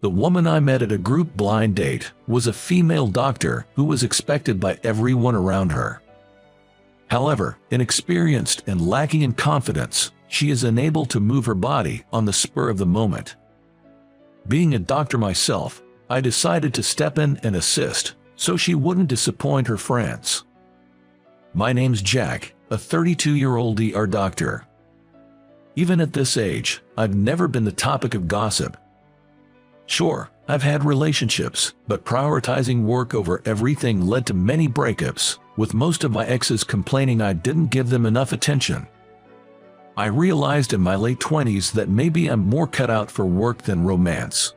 The woman I met at a group blind date was a female doctor who was expected by everyone around her. However, inexperienced and lacking in confidence, she is unable to move her body on the spur of the moment. Being a doctor myself, I decided to step in and assist, so she wouldn't disappoint her friends. My name's Jack, a 32-year-old ER doctor. Even at this age, I've never been the topic of gossip. Sure, I've had relationships, but prioritizing work over everything led to many breakups, with most of my exes complaining I didn't give them enough attention. I realized in my late 20s that maybe I'm more cut out for work than romance.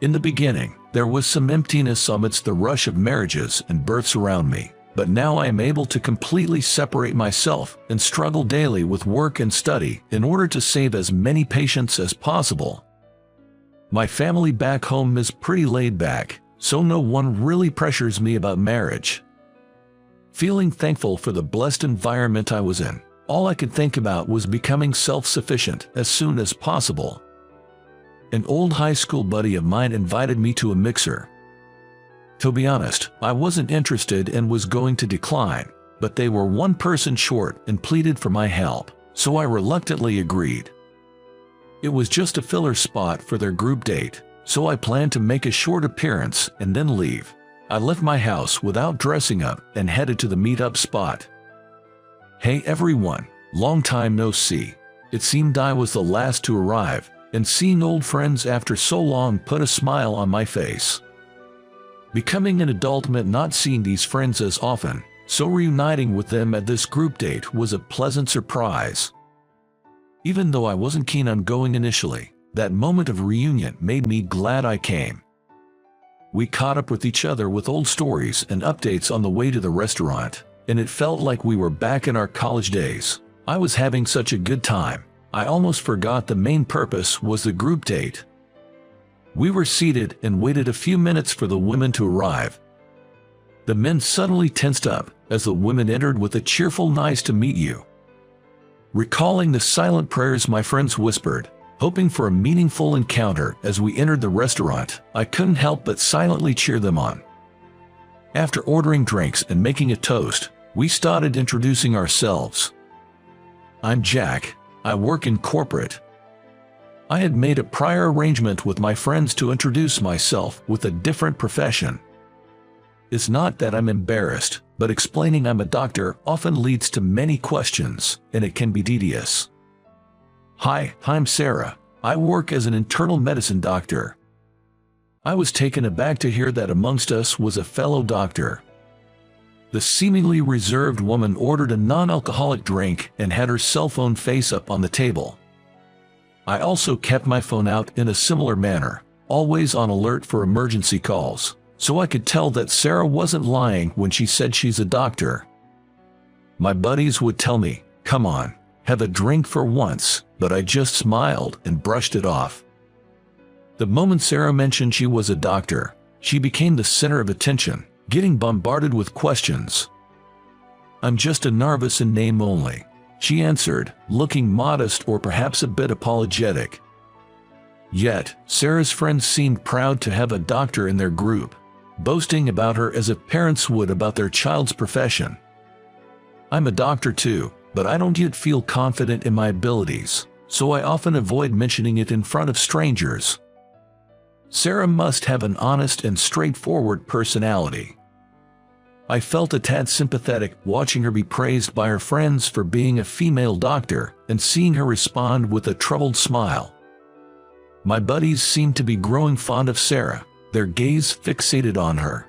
In the beginning, there was some emptiness amidst the rush of marriages and births around me, but now I am able to completely separate myself and struggle daily with work and study in order to save as many patients as possible. My family back home is pretty laid back, so no one really pressures me about marriage. Feeling thankful for the blessed environment I was in, all I could think about was becoming self-sufficient as soon as possible. An old high school buddy of mine invited me to a mixer. To be honest, I wasn't interested and was going to decline, but they were one person short and pleaded for my help, so I reluctantly agreed. It was just a filler spot for their group date, so I planned to make a short appearance and then leave. I left my house without dressing up and headed to the meetup spot. Hey everyone, long time no see. It seemed I was the last to arrive, and seeing old friends after so long put a smile on my face. Becoming an adult meant not seeing these friends as often, so reuniting with them at this group date was a pleasant surprise. Even though I wasn't keen on going initially, that moment of reunion made me glad I came. We caught up with each other with old stories and updates on the way to the restaurant, and it felt like we were back in our college days. I was having such a good time, I almost forgot the main purpose was the group date. We were seated and waited a few minutes for the women to arrive. The men suddenly tensed up as the women entered with a cheerful "nice to meet you." Recalling the silent prayers my friends whispered, hoping for a meaningful encounter as we entered the restaurant, I couldn't help but silently cheer them on. After ordering drinks and making a toast, we started introducing ourselves. I'm Jack, I work in corporate. I had made a prior arrangement with my friends to introduce myself with a different profession. It's not that I'm embarrassed, but explaining I'm a doctor often leads to many questions, and it can be tedious. Hi, I'm Sarah. I work as an internal medicine doctor. I was taken aback to hear that amongst us was a fellow doctor. The seemingly reserved woman ordered a non-alcoholic drink and had her cell phone face up on the table. I also kept my phone out in a similar manner, always on alert for emergency calls, so I could tell that Sarah wasn't lying when she said she's a doctor. My buddies would tell me, "Come on, have a drink for once," but I just smiled and brushed it off. The moment Sarah mentioned she was a doctor, she became the center of attention, getting bombarded with questions. "I'm just a novice in name only," she answered, looking modest or perhaps a bit apologetic. Yet, Sarah's friends seemed proud to have a doctor in their group, boasting about her as if parents would about their child's profession. I'm a doctor too, but I don't yet feel confident in my abilities, so I often avoid mentioning it in front of strangers. Sarah must have an honest and straightforward personality. I felt a tad sympathetic watching her be praised by her friends for being a female doctor and seeing her respond with a troubled smile. My buddies seemed to be growing fond of Sarah, their gaze fixated on her.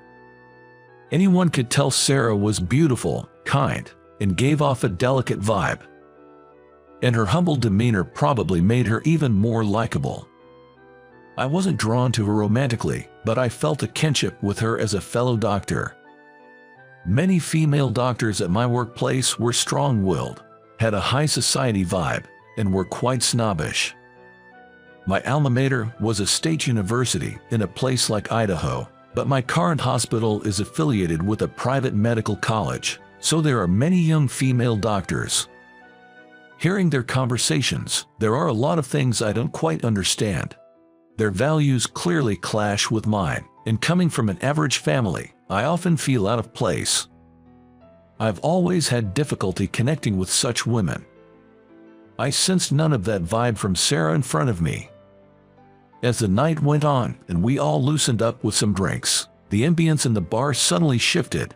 Anyone could tell Sarah was beautiful, kind, and gave off a delicate vibe. And her humble demeanor probably made her even more likable. I wasn't drawn to her romantically, but I felt a kinship with her as a fellow doctor. Many female doctors at my workplace were strong-willed, had a high society vibe, and were quite snobbish. My alma mater was a state university in a place like Idaho, but my current hospital is affiliated with a private medical college, so there are many young female doctors. Hearing their conversations, there are a lot of things I don't quite understand. Their values clearly clash with mine, and coming from an average family, I often feel out of place. I've always had difficulty connecting with such women. I sensed none of that vibe from Sarah in front of me. As the night went on and we all loosened up with some drinks, the ambience in the bar suddenly shifted.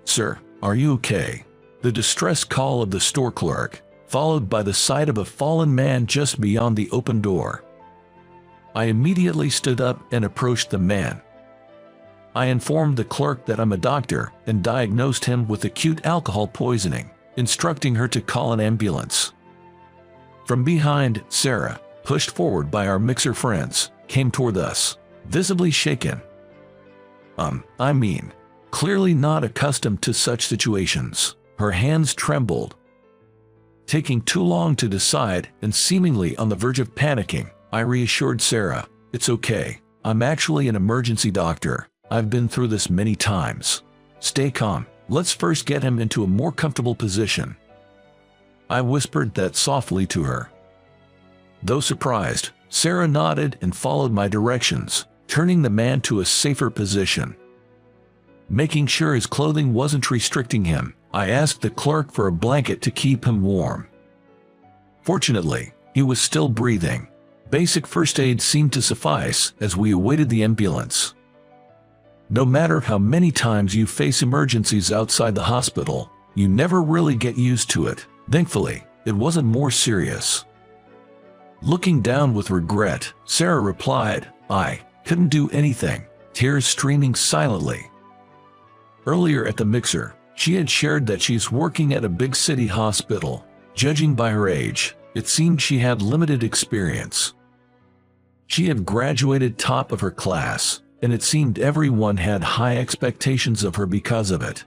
"Sir, are you okay?" The distress call of the store clerk, followed by the sight of a fallen man just beyond the open door. I immediately stood up and approached the man. I informed the clerk that I'm a doctor and diagnosed him with acute alcohol poisoning, instructing her to call an ambulance. From behind, Sarah, pushed forward by our mixer friends, came toward us, visibly shaken. Clearly not accustomed to such situations, her hands trembled. Taking too long to decide and seemingly on the verge of panicking, I reassured Sarah, "It's okay. I'm actually an emergency doctor. I've been through this many times. Stay calm. Let's first get him into a more comfortable position." I whispered that softly to her. Though surprised, Sarah nodded and followed my directions, turning the man to a safer position. Making sure his clothing wasn't restricting him, I asked the clerk for a blanket to keep him warm. Fortunately, he was still breathing. Basic first aid seemed to suffice as we awaited the ambulance. No matter how many times you face emergencies outside the hospital, you never really get used to it. Thankfully, it wasn't more serious. Looking down with regret, Sarah replied, "I couldn't do anything," tears streaming silently. Earlier at the mixer, she had shared that she's working at a big city hospital. Judging by her age, it seemed she had limited experience. She had graduated top of her class, and it seemed everyone had high expectations of her because of it.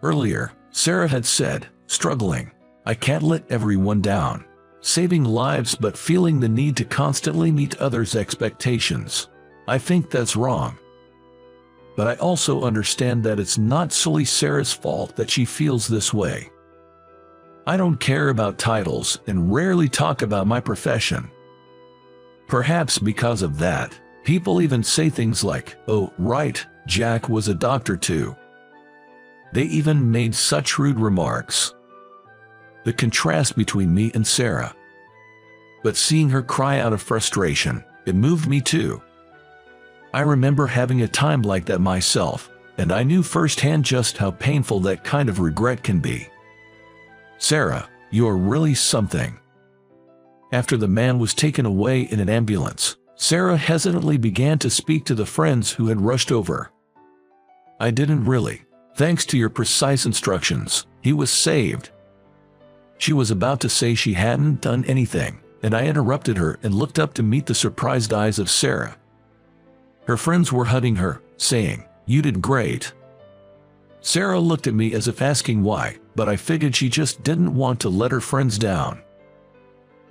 Earlier, Sarah had said, struggling, "I can't let everyone down. Saving lives but feeling the need to constantly meet others' expectations. I think that's wrong." But I also understand that it's not solely Sarah's fault that she feels this way. I don't care about titles and rarely talk about my profession. Perhaps because of that, people even say things like, "Oh, right, Jack was a doctor too." They even made such rude remarks. The contrast between me and Sarah. But seeing her cry out of frustration, it moved me too. I remember having a time like that myself, and I knew firsthand just how painful that kind of regret can be. "Sarah, you're really something." After the man was taken away in an ambulance, Sarah hesitantly began to speak to the friends who had rushed over. "I didn't really. Thanks to your precise instructions, he was saved." She was about to say she hadn't done anything, and I interrupted her and looked up to meet the surprised eyes of Sarah. Her friends were hugging her, saying, "You did great." Sarah looked at me as if asking why, but I figured she just didn't want to let her friends down.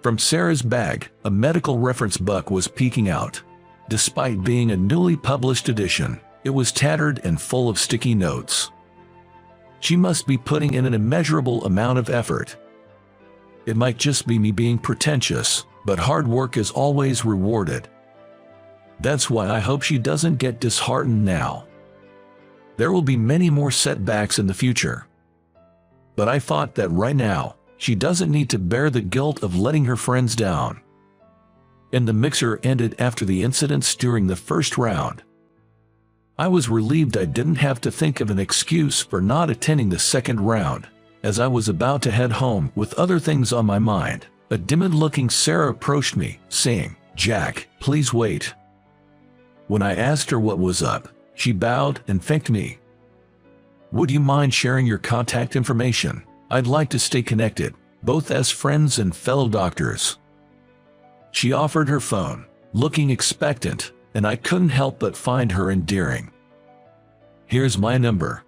From Sarah's bag, a medical reference book was peeking out. Despite being a newly published edition, it was tattered and full of sticky notes. She must be putting in an immeasurable amount of effort. It might just be me being pretentious, but hard work is always rewarded. That's why I hope she doesn't get disheartened now. There will be many more setbacks in the future. But I thought that right now, she doesn't need to bear the guilt of letting her friends down. And the mixer ended after the incidents during the first round. I was relieved I didn't have to think of an excuse for not attending the second round. As I was about to head home with other things on my mind, a timid-looking Sarah approached me, saying, "Jack, please wait." When I asked her what was up, she bowed and thanked me. "Would you mind sharing your contact information? I'd like to stay connected, both as friends and fellow doctors." She offered her phone, looking expectant, and I couldn't help but find her endearing. "Here's my number."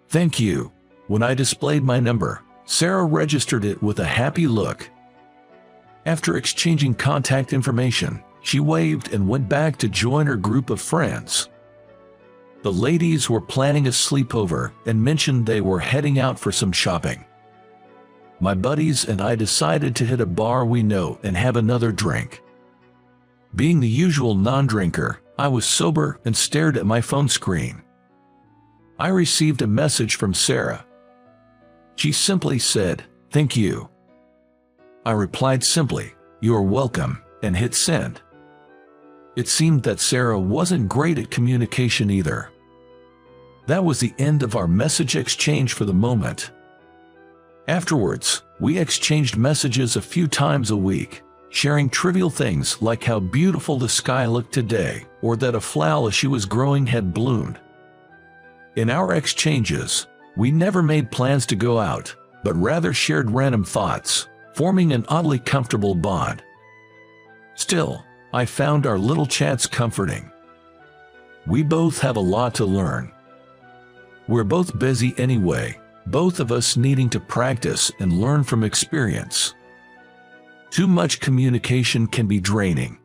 "Thank you." When I displayed my number, Sarah registered it with a happy look. After exchanging contact information, she waved and went back to join her group of friends. The ladies were planning a sleepover and mentioned they were heading out for some shopping. My buddies and I decided to hit a bar we know and have another drink. Being the usual non-drinker, I was sober and stared at my phone screen. I received a message from Sarah. She simply said, "Thank you." I replied simply, "You're welcome," and hit send. It seemed that Sarah wasn't great at communication either. That was the end of our message exchange for the moment. Afterwards, we exchanged messages a few times a week, sharing trivial things like how beautiful the sky looked today or that a flower she was growing had bloomed. In our exchanges, we never made plans to go out, but rather shared random thoughts, forming an oddly comfortable bond. Still, I found our little chats comforting. We both have a lot to learn. We're both busy anyway, both of us needing to practice and learn from experience. Too much communication can be draining.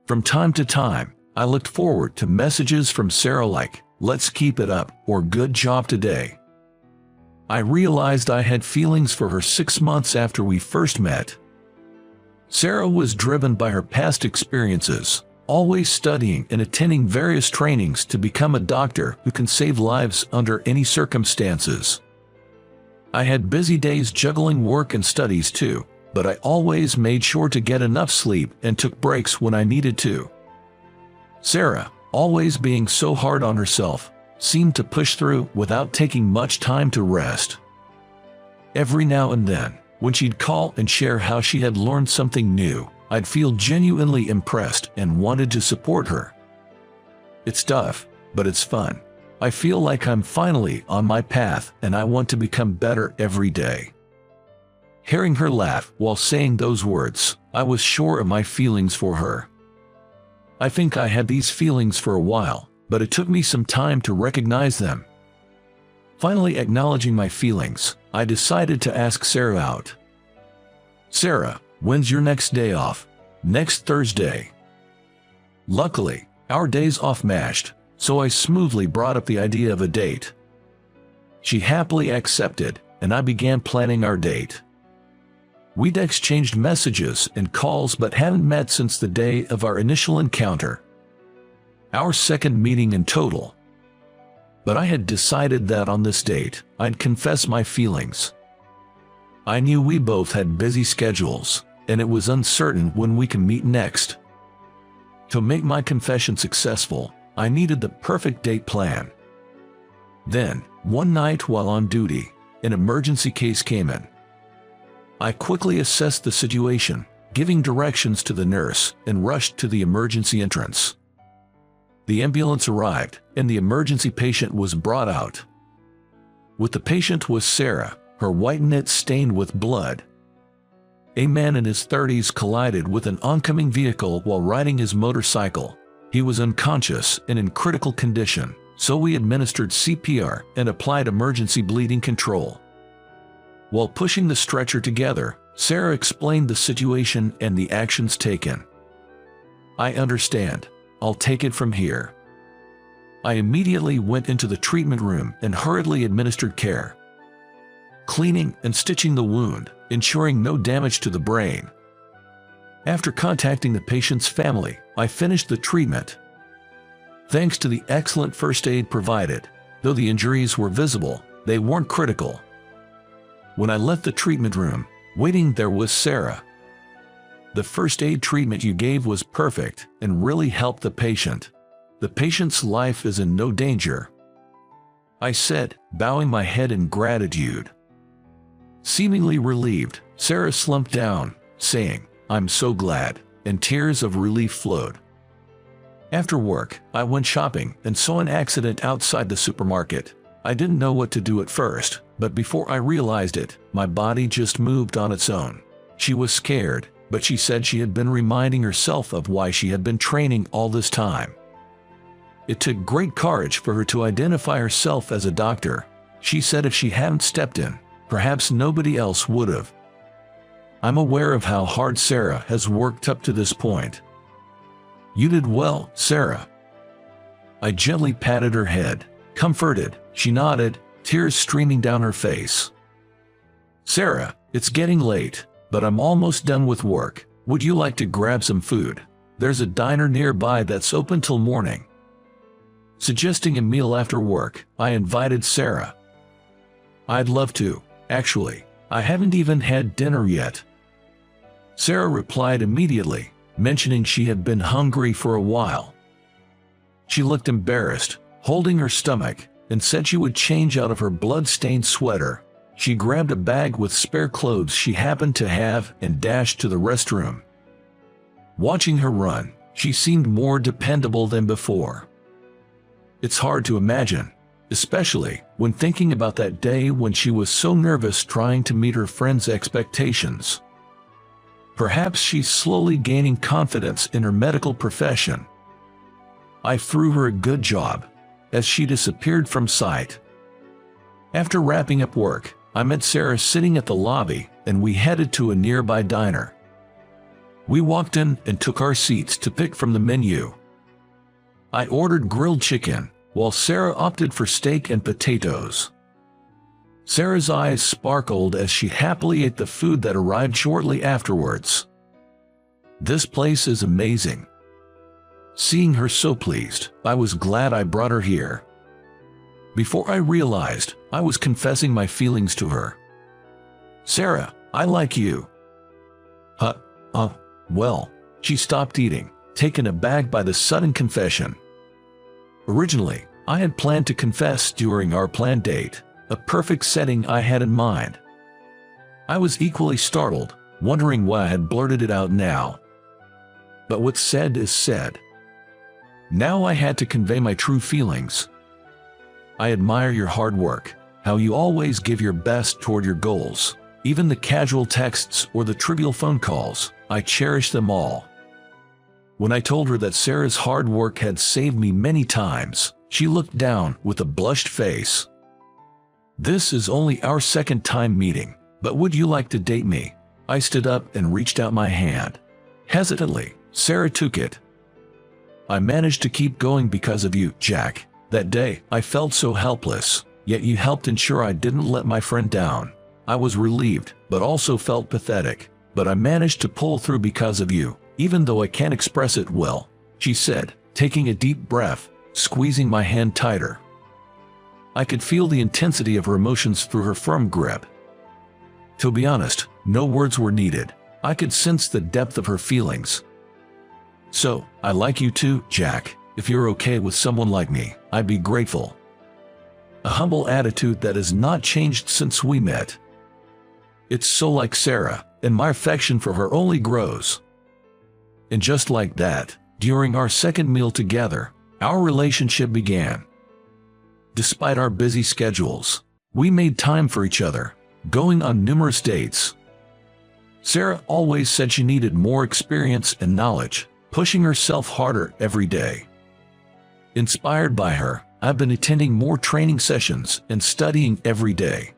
From time to time, I looked forward to messages from Sarah like, "Let's keep it up," or "Good job today." I realized I had feelings for her 6 months after we first met. Sarah was driven by her past experiences, always studying and attending various trainings to become a doctor who can save lives under any circumstances. I had busy days juggling work and studies too, but I always made sure to get enough sleep and took breaks when I needed to. Sarah, always being so hard on herself, seemed to push through without taking much time to rest. Every now and then, when she'd call and share how she had learned something new, I'd feel genuinely impressed and wanted to support her. It's tough, but it's fun. I feel like I'm finally on my path and I want to become better every day. Hearing her laugh while saying those words, I was sure of my feelings for her. I think I had these feelings for a while, but it took me some time to recognize them. Finally acknowledging my feelings, I decided to ask Sarah out. "Sarah, when's your next day off?" "Next Thursday." Luckily, our days off matched, so I smoothly brought up the idea of a date. She happily accepted, and I began planning our date. We'd exchanged messages and calls but hadn't met since the day of our initial encounter. Our second meeting in total. But I had decided that on this date, I'd confess my feelings. I knew we both had busy schedules, and it was uncertain when we could meet next. To make my confession successful, I needed the perfect date plan. Then, one night while on duty, an emergency case came in. I quickly assessed the situation, giving directions to the nurse, and rushed to the emergency entrance. The ambulance arrived, and the emergency patient was brought out. With the patient was Sarah, her white knit stained with blood. A man in his 30s collided with an oncoming vehicle while riding his motorcycle. He was unconscious and in critical condition, so we administered CPR and applied emergency bleeding control. While pushing the stretcher together, Sarah explained the situation and the actions taken. "I understand. I'll take it from here." I immediately went into the treatment room and hurriedly administered care, cleaning and stitching the wound, ensuring no damage to the brain. After contacting the patient's family, I finished the treatment. Thanks to the excellent first aid provided, though the injuries were visible, they weren't critical. When I left the treatment room, waiting there was Sarah. "The first aid treatment you gave was perfect and really helped the patient. The patient's life is in no danger," I said, bowing my head in gratitude. Seemingly relieved, Sarah slumped down, saying, "I'm so glad," and tears of relief flowed. After work, I went shopping and saw an accident outside the supermarket. I didn't know what to do at first, but before I realized it, my body just moved on its own. She was scared, but she said she had been reminding herself of why she had been training all this time. It took great courage for her to identify herself as a doctor. She said if she hadn't stepped in, perhaps nobody else would have. I'm aware of how hard Sarah has worked up to this point. "You did well, Sarah." I gently patted her head. Comforted, she nodded, tears streaming down her face. "Sarah, it's getting late, but I'm almost done with work. Would you like to grab some food?" There's a diner nearby that's open till morning." Suggesting a meal after work, I invited Sarah. "I'd love to, actually. I haven't even had dinner yet." Sarah replied immediately, mentioning she had been hungry for a while. She looked embarrassed, holding her stomach, and said she would change out of her blood-stained sweater. She grabbed a bag with spare clothes she happened to have and dashed to the restroom. Watching her run, she seemed more dependable than before. It's hard to imagine, especially when thinking about that day when she was so nervous trying to meet her friends' expectations. Perhaps she's slowly gaining confidence in her medical profession. I threw her a good job, as she disappeared from sight. After wrapping up work, I met Sarah sitting at the lobby, and we headed to a nearby diner. We walked in and took our seats to pick from the menu. I ordered grilled chicken, while Sarah opted for steak and potatoes. Sarah's eyes sparkled as she happily ate the food that arrived shortly afterwards. "This place is amazing." Seeing her so pleased, I was glad I brought her here. Before I realized, I was confessing my feelings to her. "Sarah, I like you." Well, she stopped eating, taken aback by the sudden confession. Originally, I had planned to confess during our planned date, a perfect setting I had in mind. I was equally startled, wondering why I had blurted it out now. But what's said is said. Now I had to convey my true feelings. "I admire your hard work, how you always give your best toward your goals. Even the casual texts or the trivial phone calls, I cherish them all." When I told her that Sarah's hard work had saved me many times, she looked down with a blushed face. "This is only our second time meeting, but would you like to date me?" I stood up and reached out my hand. Hesitantly, Sarah took it. "I managed to keep going because of you, Jack. That day, I felt so helpless, yet you helped ensure I didn't let my friend down. I was relieved, but also felt pathetic. But I managed to pull through because of you, even though I can't express it well," she said, taking a deep breath, squeezing my hand tighter. I could feel the intensity of her emotions through her firm grip. To be honest, no words were needed. I could sense the depth of her feelings. "So, I like you too, Jack. If you're okay with someone like me, I'd be grateful." A humble attitude that has not changed since we met. It's so like Sarah, and my affection for her only grows. And just like that, during our second meal together, our relationship began. Despite our busy schedules, we made time for each other, going on numerous dates. Sarah always said she needed more experience and knowledge, pushing herself harder every day. Inspired by her, I've been attending more training sessions and studying every day.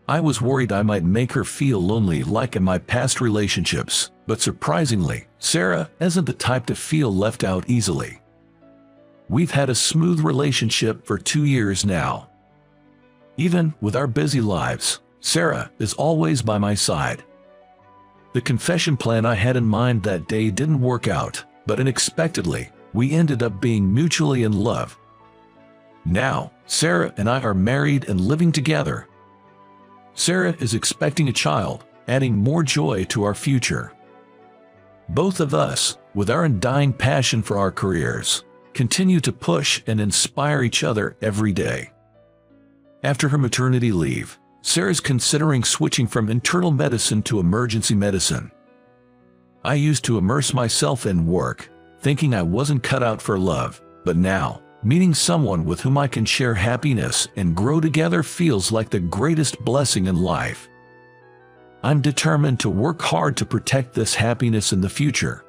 I was worried I might make her feel lonely like in my past relationships, but surprisingly, Sarah isn't the type to feel left out easily. We've had a smooth relationship for 2 years now. Even with our busy lives, Sarah is always by my side. The confession plan I had in mind that day didn't work out, but unexpectedly, we ended up being mutually in love. Now, Sarah and I are married and living together. Sarah is expecting a child, adding more joy to our future. Both of us, with our undying passion for our careers, continue to push and inspire each other every day. After her maternity leave, Sarah's considering switching from internal medicine to emergency medicine. I used to immerse myself in work, thinking I wasn't cut out for love, but now, meeting someone with whom I can share happiness and grow together feels like the greatest blessing in life. I'm determined to work hard to protect this happiness in the future.